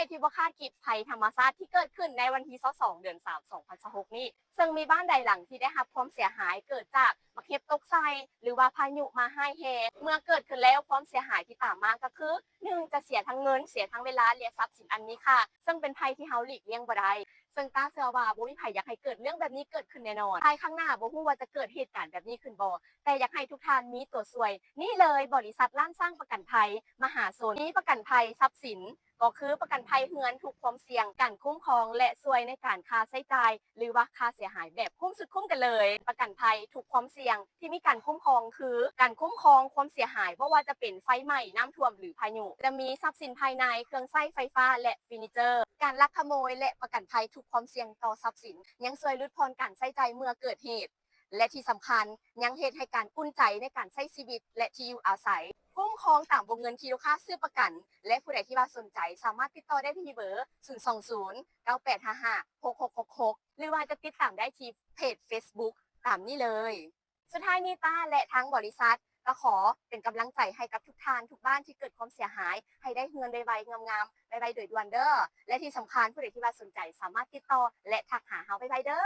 ที่บ่คาดคิดภัยธรรมชาติที่เกิดขึ้นในวันที่22เดือน3 2026นี้ซึ่งมีบ้านใดหลังที่ได้รับความเสียหายเกิดจากมะเข็บตกใส่หรือว่าพายุมาให้แฮเมื่อเกิดขึ้นแล้วความเสียหายที่ตามมาก็คือ1จะเสียทั้งเงินเสียทั้งเวลาและทรัพย์สินอันมีค่าซึ่งเป็นภัยที่เฮาหลีกเลี่ยงบ่ได้ซึ่งต้าเชื่อว่าบ่มีไผอยากให้เกิดเรื่องแบบนี้เกิดขึ้นแน่นอนภายข้างหน้าบ่ฮู้ว่าจะเกิดเหตุการณ์แบบนี้ขึ้นบ่แต่อยากให้ทุกท่านมีตัวช่วยนี่เลยบริษัทล้านสร้างประกันภัยมหาชนมีประกันภัยทรัพย์สินก็คือประกันภัยเฮือนทุกความเสี่ยงการคุ้มครองและช่วยในการค่าใช้จ่ายหรือว่าค่าเสียหายแบบคุ้มสุดคุ้มกันเลยประกันภัยทุกความเสี่ยงที่มีการคุ้มครองคือการคุ้มครองความเสียหายเพราะว่าจะเป็นไฟไหม้น้ำท่วมหรือพายุจะมีทรัพย์สินภายในเครื่องใช้ไฟฟ้าและเฟอร์นิเจอร์การลักขโมยและประกันภัยทุกความเสี่ยงต่อทรัพย์สินยังช่วยลดพรการใช้จ่ายเมื่อเกิดเหตุและที่สำคัญยังเฮ็ดให้การอุ่นใจในการใช้ชีวิตและที่อยู่อาศัยคุ้มครองตามวงเงินที่ลูกค้าซื้อประกันและผู้ใดที่ว่าสนใจสามารถติดต่อได้ที่เบอร์02098556666หรือว่าจะติดตามได้ที่เพจ Facebook ตามนี้เลยสุดท้ายนี้ต้าและทั้งบริษัทก็ขอเป็นกำลังใจให้กับทุกท่านทุกบ้านที่เกิดความเสียหายให้ได้เงินไวๆงามๆไวๆโดยด่วนเด้อและที่สำคัญผู้ใดที่ว่าสนใจสามารถติดต่อและทักหาเฮาไวๆเด้อ